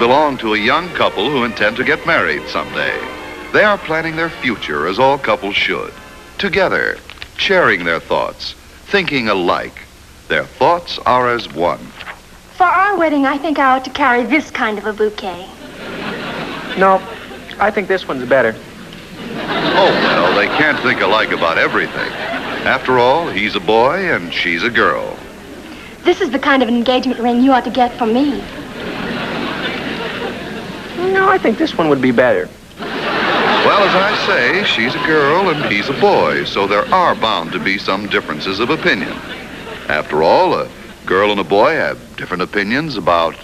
belong to a young couple who intend to get married someday. They are planning their future as all couples should. Together, sharing their thoughts, thinking alike. Their thoughts are as one. For our wedding, I think I ought to carry this kind of a bouquet. No, I think this one's better. Oh, well, they can't think alike about everything. After all, he's a boy and she's a girl. This is the kind of an engagement ring you ought to get for me. No, I think this one would be better. Well, as I say, she's a girl and he's a boy, so there are bound to be some differences of opinion. After all, a girl and a boy have different opinions about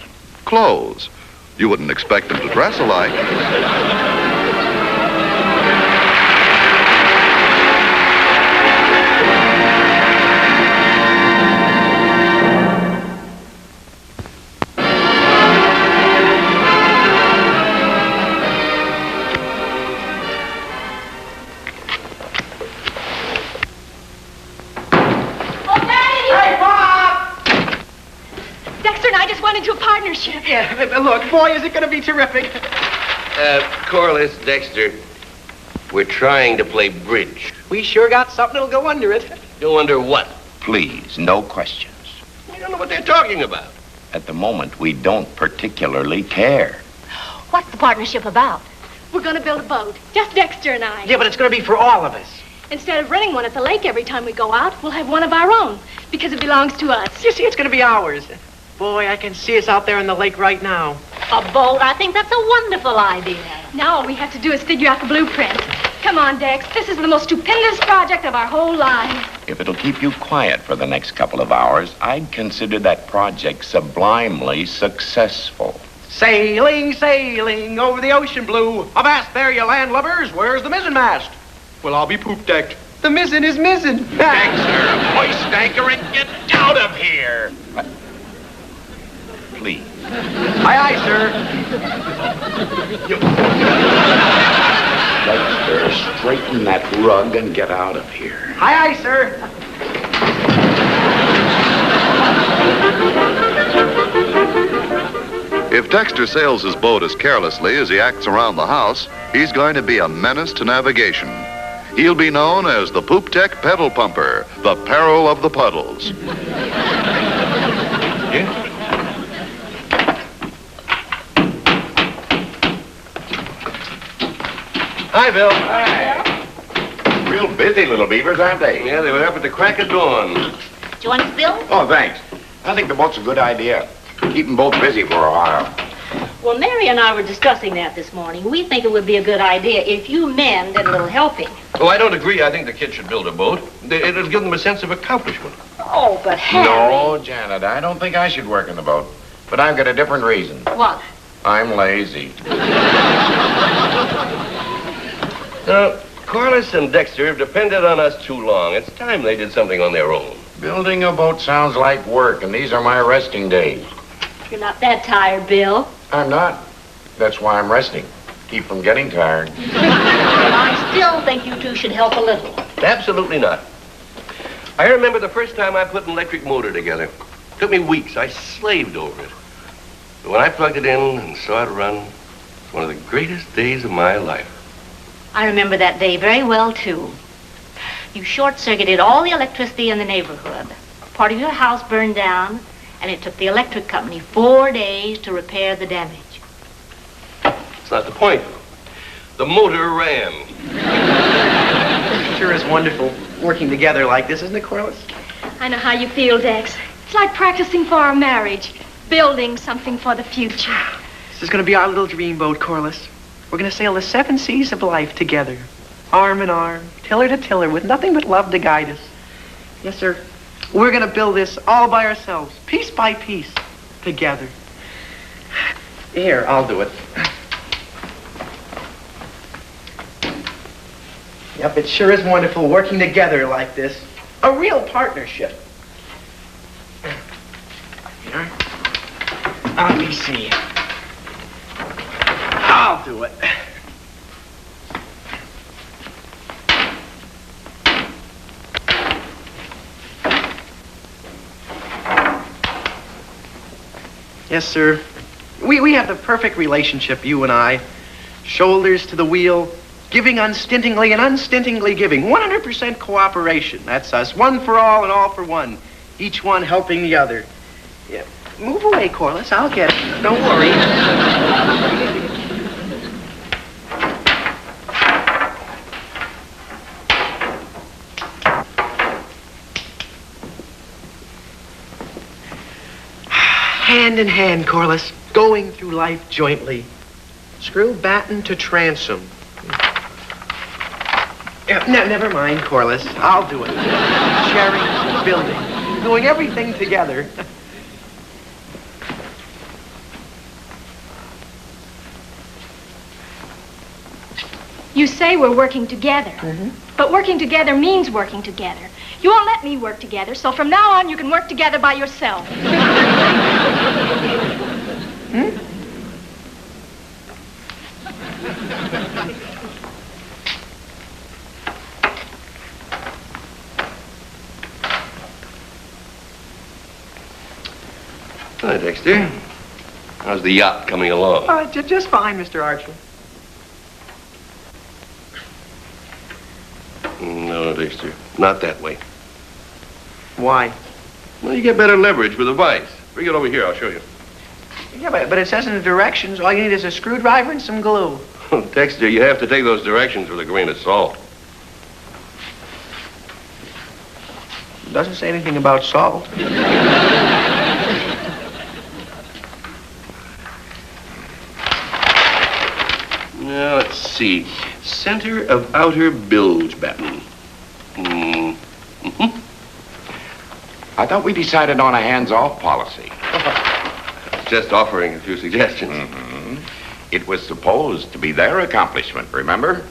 clothes. You wouldn't expect them to dress alike. Into a partnership. Yeah, look, boy, is it going to be terrific. Corliss, Dexter, we're trying to play bridge. We sure got something that'll go under it. Go under what? Please, no questions. We don't know what they're talking about. At the moment, we don't particularly care. What's the partnership about? We're going to build a boat, just Dexter and I. Yeah, but it's going to be for all of us. Instead of renting one at the lake every time we go out, we'll have one of our own, because it belongs to us. You see, it's going to be ours. Boy, I can see us out there in the lake right now. A boat? I think that's a wonderful idea. Now all we have to do is figure out the blueprint. Come on, Dex. This is the most stupendous project of our whole lives. If it'll keep you quiet for the next couple of hours, I'd consider that project sublimely successful. Sailing, sailing over the ocean blue. Avast there, you landlubbers. Where's the mizzen mast? Well, I'll be poop decked. The mizzen is mizzen. Dexter, hoist anchor and get out of here. Please. Aye, aye, sir. Dexter, straighten that rug and get out of here. Aye, aye, sir. If Dexter sails his boat as carelessly as he acts around the house, he's going to be a menace to navigation. He'll be known as the Poop Deck Pedal Pumper, the peril of the puddles. Yeah? Hi, Bill. Hi. Real busy little beavers, aren't they? Yeah, they were up at the crack of dawn. Do you want to spill? Oh, thanks. I think the boat's a good idea. Keep them both busy for a while. Well, Mary and I were discussing that this morning. We think it would be a good idea if you men did a little helping. Oh, I don't agree. I think the kids should build a boat. It'll give them a sense of accomplishment. Oh, but Harry... No, Janet, I don't think I should work in the boat. But I've got a different reason. What? I'm lazy. Corliss and Dexter have depended on us too long. It's time they did something on their own. Building a boat sounds like work, and these are my resting days. You're not that tired, Bill. I'm not. That's why I'm resting. Keep from getting tired. But I still think you two should help a little. Absolutely not. I remember the first time I put an electric motor together. It took me weeks. I slaved over it. But when I plugged it in and saw it run, it was one of the greatest days of my life. I remember that day very well, too. You short-circuited all the electricity in the neighborhood. Part of your house burned down, and it took the electric company 4 days to repair the damage. That's not the point. The motor ran. Sure is wonderful working together like this, isn't it, Corliss? I know how you feel, Dex. It's like practicing for our marriage, building something for the future. This is going to be our little dreamboat, Corliss. We're going to sail the 7 seas of life together, arm in arm, tiller to tiller, with nothing but love to guide us. Yes, sir. We're going to build this all by ourselves, piece by piece, together. Here, I'll do it. Yep, it sure is wonderful working together like this. A real partnership. Here. Let me see. I'll do it. Yes, sir. We have the perfect relationship, you and I. Shoulders to the wheel, giving unstintingly and unstintingly giving. 100% cooperation. That's us. One for all and all for one. Each one helping the other. Yeah. Move away, Corliss. I'll get it. Don't worry. Hand in hand, Corliss, going through life jointly. Screw batten to transom. Yeah, never mind, Corliss. I'll do it. Sharing, building, doing everything together. You say we're working together. But working together means working together. You won't let me work together, so from now on you can work together by yourself. Hi, Dexter. How's the yacht coming along? Just fine, Mr. Archer. No, Dexter. Not that way. Why? Well, you get better leverage with a vise. Bring it over here. I'll show you. Yeah, but it says in the directions all you need is a screwdriver and some glue. Dexter, you have to take those directions with a grain of salt. It doesn't say anything about salt. Now, let's see. Center of outer bilge batten. I thought we decided on a hands-off policy. Just offering a few suggestions. It was supposed to be their accomplishment, remember?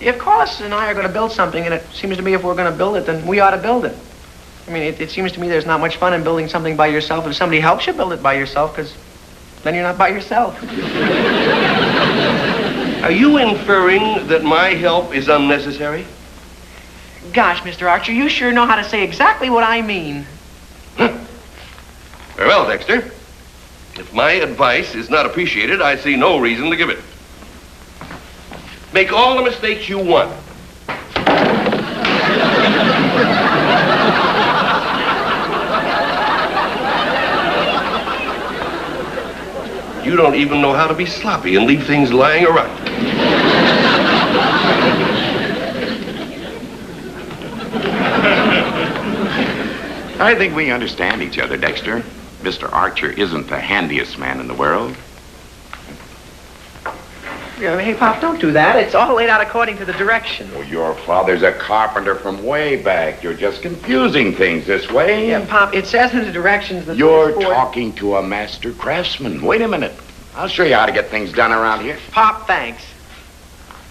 If Corliss and I are going to build something, and it seems to me if we're going to build it, then we ought to build it. I mean, it seems to me there's not much fun in building something by yourself if somebody helps you build it by yourself, because then you're not by yourself. Are you inferring that my help is unnecessary? Gosh, Mr. Archer, you sure know how to say exactly what I mean. Very well, Dexter. If my advice is not appreciated, I see no reason to give it. Make all the mistakes you want. You don't even know how to be sloppy and leave things lying around. I think we understand each other, Dexter. Mr. Archer isn't the handiest man in the world. Yeah, hey, Pop, don't do that. It's all laid out according to the direction. Well, your father's a carpenter from way back. You're just confusing things this way. Yeah, Pop, it says in the directions that... You're talking to a master craftsman. Wait a minute. I'll show you how to get things done around here. Pop, thanks.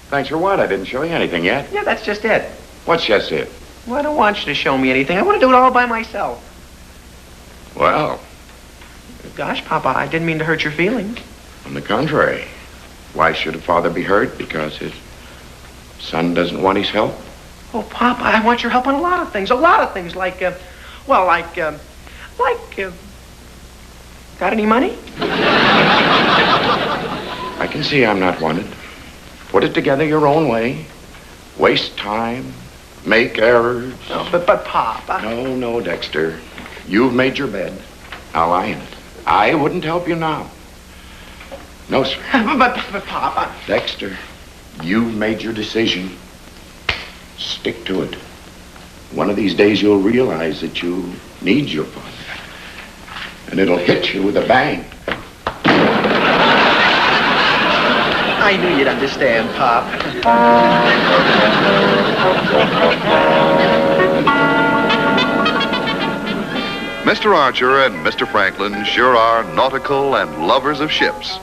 Thanks for what? I didn't show you anything yet. Yeah, that's just it. What's just it? Well, I don't want you to show me anything. I want to do it all by myself. Well, Gosh, Papa, I didn't mean to hurt your feelings. on the contrary. Why should a father be hurt because his son doesn't want his help? Oh, Papa, I want your help on a lot of things. A lot of things, like, got any money? I can see I'm not wanted. Put it together your own way. Waste time. Make errors. No, but Papa... No, Dexter. You've made your bed. Now lie in it. I wouldn't help you now. No, sir. But Papa... Dexter, you've made your decision. Stick to it. One of these days you'll realize that you need your father. And it'll hit you with a bang. I knew you'd understand, Pop. Mr. Archer and Mr. Franklin sure are nautical and lovers of ships.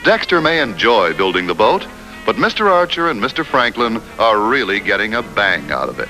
Dexter may enjoy building the boat, but Mr. Archer and Mr. Franklin are really getting a bang out of it.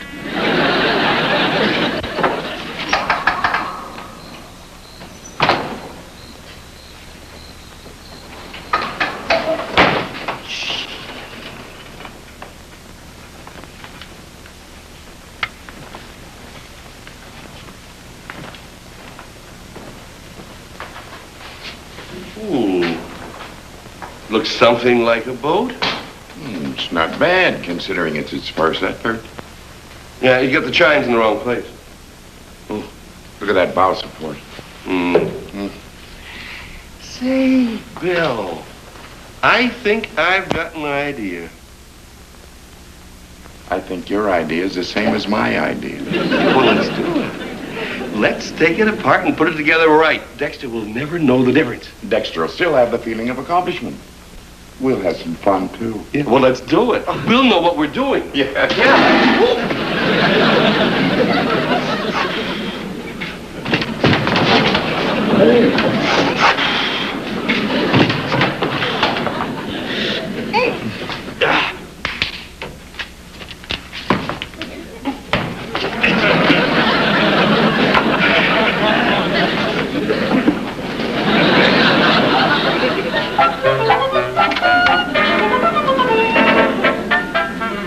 Looks something like a boat. It's not bad, considering it's its first effort. Yeah, you got the chines in the wrong place. Oh, look at that bow support. Say, Bill, I think I've got an idea. I think your idea is the same as my idea. Well, let's do it. Let's take it apart and put it together right. Dexter will never know the difference. Dexter will still have the feeling of accomplishment. We'll have some fun, too. Yeah, well, let's do it. We'll know what we're doing. Yeah.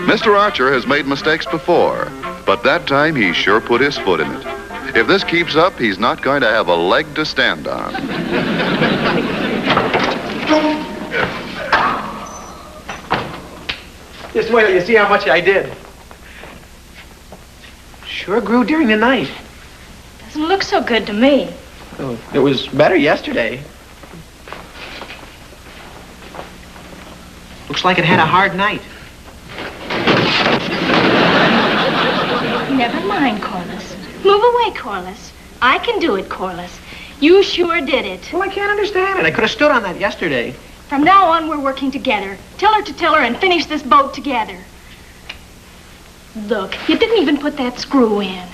Mr. Archer has made mistakes before, but that time he sure put his foot in it. If this keeps up, he's not going to have a leg to stand on. Just wait till you see how much I did. Sure grew during the night. Doesn't look so good to me. Oh, it was better yesterday. Looks like it had a hard night. Never mind, Corliss. Move away, Corliss. I can do it, Corliss. You sure did it. Well, I can't understand it. I could have stood on that yesterday. From now on, we're working together. Tiller to tiller and finish this boat together. Look, you didn't even put that screw in.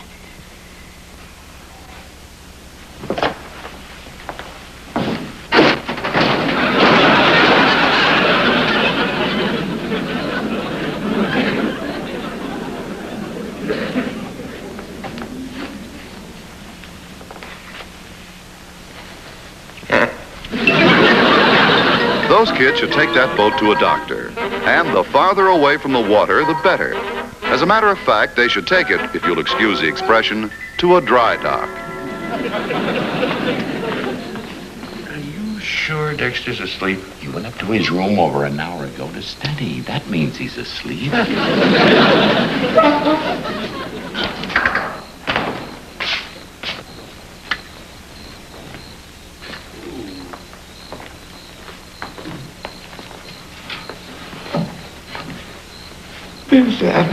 Those kids should take that boat to a doctor. And the farther away from the water, the better. As a matter of fact, they should take it, if you'll excuse the expression, to a dry dock. Are you sure Dexter's asleep? He went up to his room over an hour ago to study. That means he's asleep. Who's that?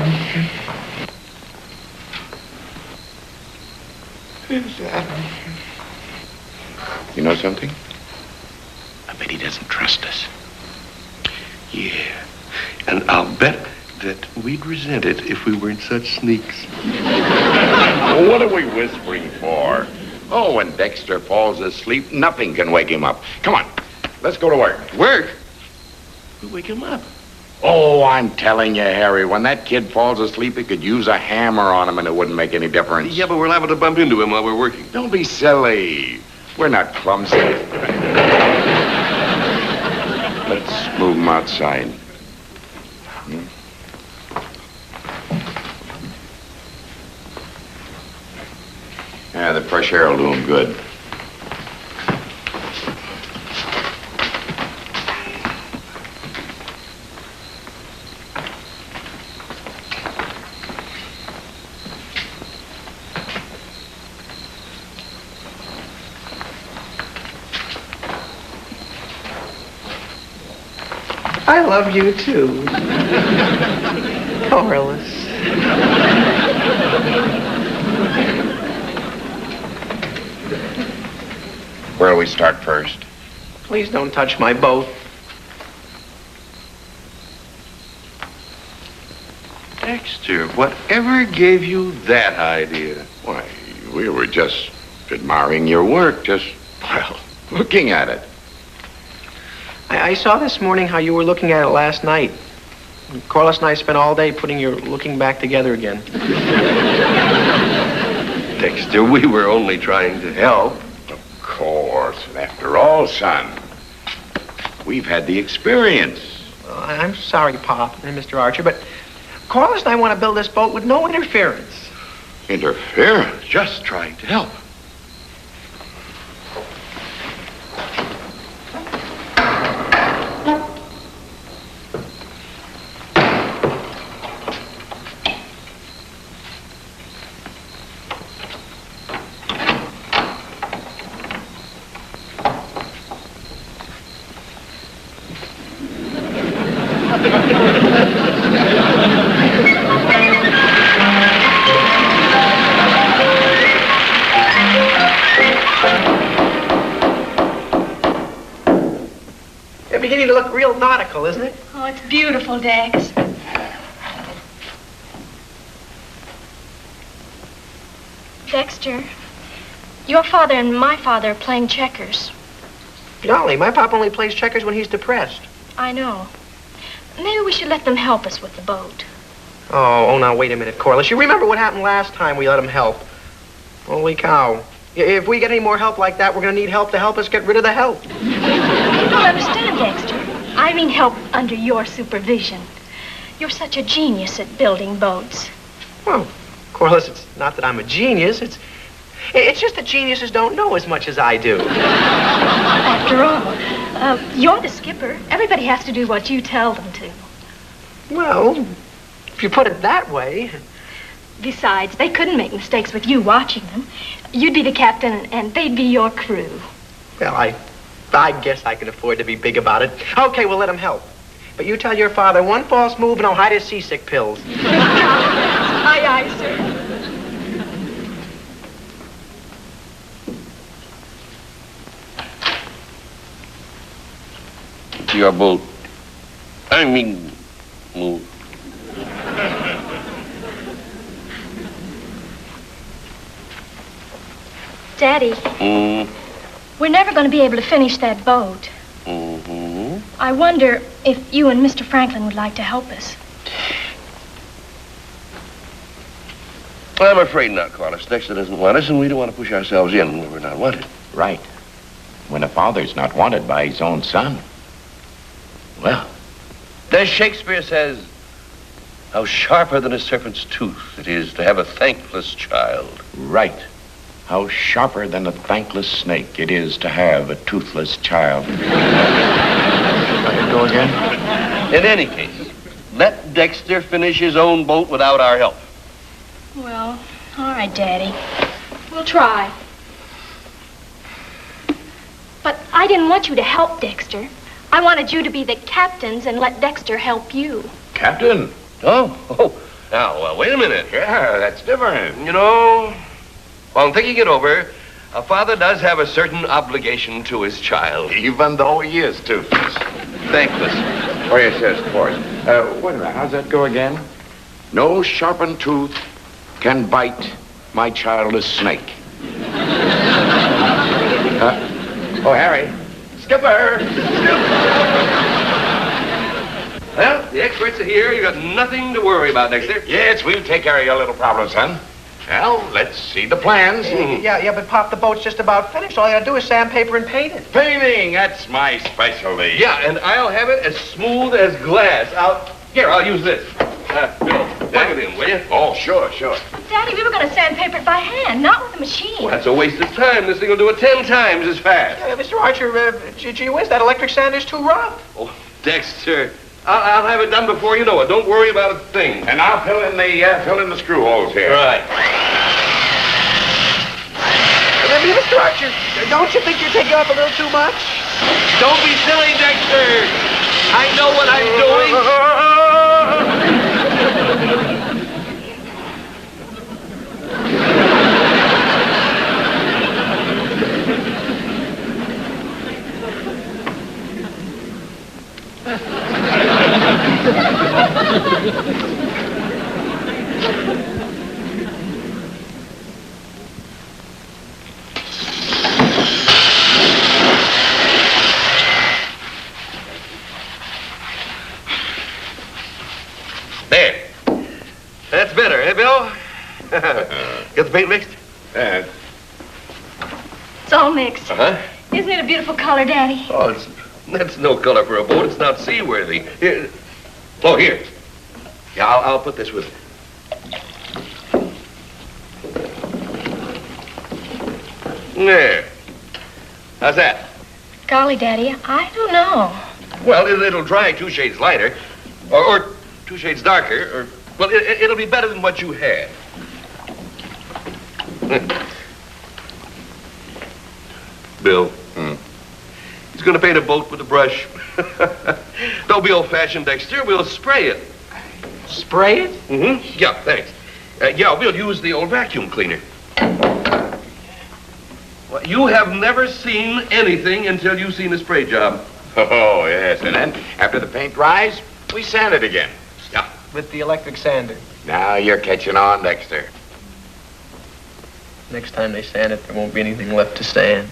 Who's that? You know something? I bet he doesn't trust us. Yeah. And I'll bet that we'd resent it if we weren't such sneaks. What are we whispering for? Oh, when Dexter falls asleep, nothing can wake him up. Come on, let's go to work. Work? We'll wake him up. Oh, I'm telling you, Harry, when that kid falls asleep, he could use a hammer on him and it wouldn't make any difference. Yeah, but we're liable to bump into him while we're working. Don't be silly. We're not clumsy. Let's move him outside. Yeah, the fresh air will do him good. I love you, too. Corliss. Where'll we start first? Please don't touch my boat. Dexter, whatever gave you that idea? Why, we were just admiring your work, just, well, looking at it. I saw this morning how you were looking at it last night. Corliss and I spent all day putting your looking back together again. Dexter, we were only trying to help. Of course. And after all, son, we've had the experience. Well, I'm sorry, Pop and Mr. Archer, but Corliss and I want to build this boat with no interference. Interference? Just trying to help. They're beginning to look real nautical, isn't it? Oh, it's beautiful, Dex. Dexter, your father and my father are playing checkers. Golly, my pop only plays checkers when he's depressed. I know. Maybe we should let them help us with the boat. Oh, now, wait a minute, Corliss. You remember what happened last time we let him help? Holy cow. If we get any more help like that, we're going to need help to help us get rid of the help. You don't understand, Dexter. I mean help under your supervision. You're such a genius at building boats. Well, Corliss, it's not that I'm a genius. It's just that geniuses don't know as much as I do. After all, you're the skipper. Everybody has to do what you tell them to. Well, if you put it that way. Besides, they couldn't make mistakes with you watching them. You'd be the captain, and they'd be your crew. Well, I guess I can afford to be big about it. Okay, we'll let him help. But you tell your father one false move and I'll hide his seasick pills. Aye, aye, sir. Your boat. I mean, move. Daddy, we're never going to be able to finish that boat. Mm-hmm. I wonder if you and Mr. Franklin would like to help us. Well, I'm afraid not, Corliss. Dexter doesn't want us, and we don't want to push ourselves in when we're not wanted. Right. When a father's not wanted by his own son. Well, As Shakespeare says, how sharper than a serpent's tooth it is to have a thankless child. right. How sharper than a thankless snake it is to have a toothless child. Go again? In any case, let Dexter finish his own boat without our help. Well, all right, Daddy. We'll try. But I didn't want you to help Dexter. I wanted you to be the captains and let Dexter help you. Captain? Oh. Now, wait a minute. Yeah, that's different. You know, on thinking it over, a father does have a certain obligation to his child. Even though he is toothless. Thankless. Oh, yes, of course. Wait a minute, how's that go again? No sharpened tooth can bite my childless snake. Oh, Harry. Skipper! Well, the experts are here. You've got nothing to worry about, Dexter. Yes, we'll take care of your little problem, son. Well, let's see the plans. Yeah, but Pop, the boat's just about finished. All you gotta do is sandpaper and paint it. Painting, that's my specialty. Yeah, and I'll have it as smooth as glass. I'll use this. Bill, plug it in, will you? Oh, sure. Daddy, we were going to sandpaper it by hand, not with a machine. Well, that's a waste of time. This thing will do it 10 times as fast. Mr. Archer, gee whiz, that electric sander's too rough. Oh, Dexter, I'll have it done before you know it. Don't worry about a thing. And I'll fill in the screw holes here. Right. Mr. Archer, don't you think you're taking off a little too much? Don't be silly, Dexter. I know what I'm doing. There. That's better, eh, Bill? Get the paint mixed? It's all mixed. Uh-huh. Isn't it a beautiful color, Daddy? Oh, that's no color for a boat. It's not seaworthy. Here. Oh, here. Yeah, I'll put this with it. There. How's that? Golly, Daddy, I don't know. Well, it'll dry 2 shades lighter, or 2 shades darker, or, well, it'll be better than what you had. Bill. It's going to paint a boat with a brush. Don't be old-fashioned, Dexter. We'll spray it. Spray it? Mm-hmm. Yeah, thanks. Yeah, we'll use the old vacuum cleaner. Well, you have never seen anything until you've seen a spray job. Oh, yes. And then, after the paint dries, we sand it again. Yeah. With the electric sander. Now you're catching on, Dexter. Next time they sand it, there won't be anything left to sand.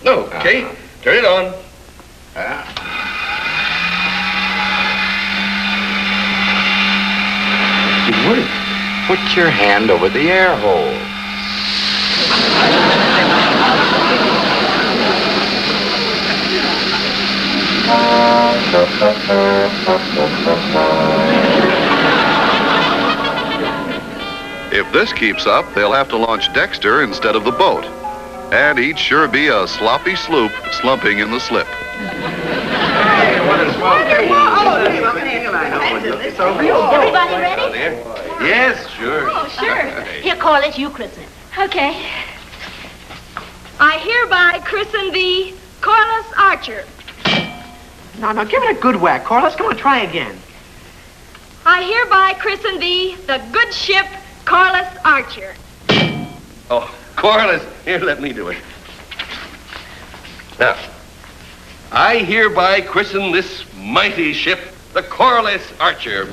Okay, turn it on. It worked. Put your hand over the air hole. If this keeps up, they'll have to launch Dexter instead of the boat. And he'd sure be a sloppy sloop slumping in the slip. Hey, what a small thing. It's a real boat. Everybody ready? Yes, sure. Oh, sure. Here, Corliss, you christen it. Okay. I hereby christen thee Corliss Archer. No, give it a good whack, Corliss. Come on, try again. I hereby christen thee the good ship Corliss Archer. Oh, Corliss, here, let me do it. Now, I hereby christen this mighty ship the Corliss Archer.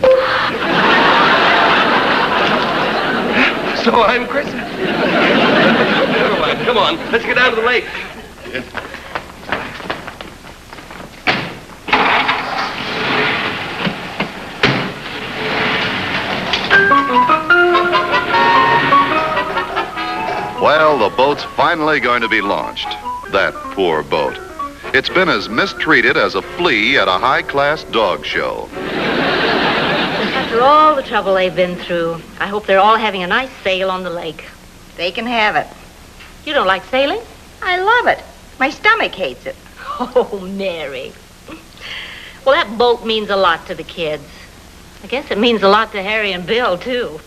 So I'm christened. Never mind, come on, let's get down to the lake. Well, the boat's finally going to be launched. That poor boat. It's been as mistreated as a flea at a high-class dog show. After all the trouble they've been through, I hope they're all having a nice sail on the lake. They can have it. You don't like sailing? I love it. My stomach hates it. Oh, Mary. Well, that boat means a lot to the kids. I guess it means a lot to Harry and Bill, too.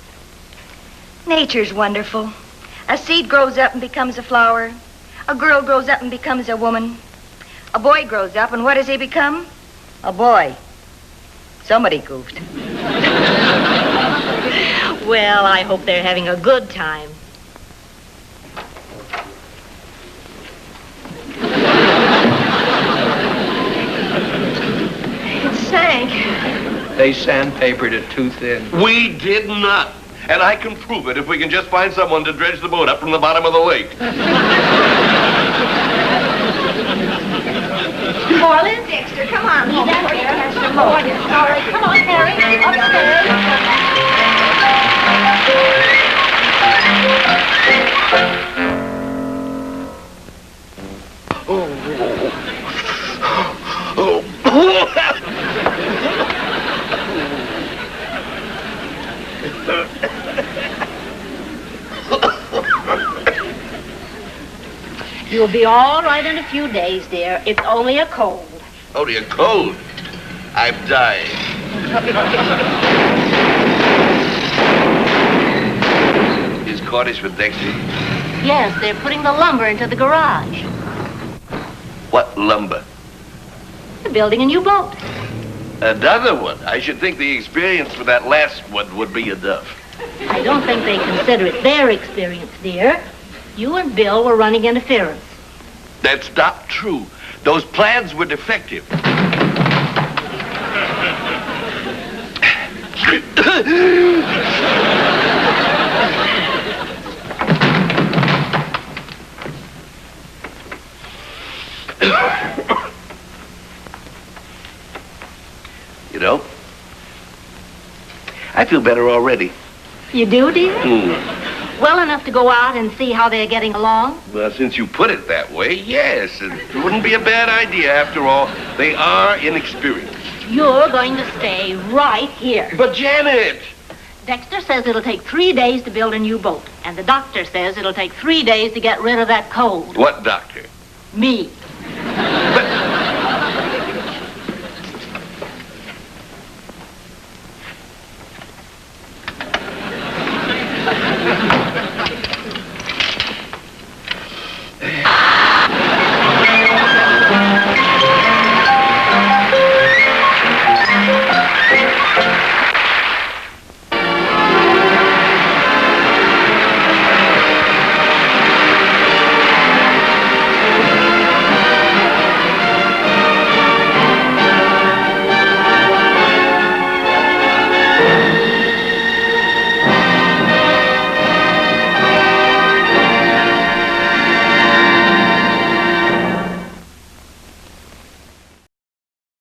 Nature's wonderful. A seed grows up and becomes a flower. A girl grows up and becomes a woman. A boy grows up, and what does he become? A boy. Somebody goofed. Well, I hope they're having a good time. It sank. They sandpapered it too thin. We did not. And I can prove it if we can just find someone to dredge the boat up from the bottom of the lake. Corliss, Dexter, come on. All right, come on, Harry. You'll be all right in a few days, dear. It's only a cold. Only a cold. I'm dying. Is Corliss with Dexter? Yes, they're putting the lumber into the garage. What lumber? They're building a new boat. Another one. I should think the experience for that last one would be enough. I don't think they consider it their experience, dear. You and Bill were running interference. That's not true. Those plans were defective. You know, I feel better already. You do, dear? Well enough to go out and see how they're getting along? Well, since you put it that way, yes. It wouldn't be a bad idea. After all, they are inexperienced. You're going to stay right here. But Janet! Dexter says it'll take 3 days to build a new boat. And the doctor says it'll take 3 days to get rid of that cold. What doctor? Me.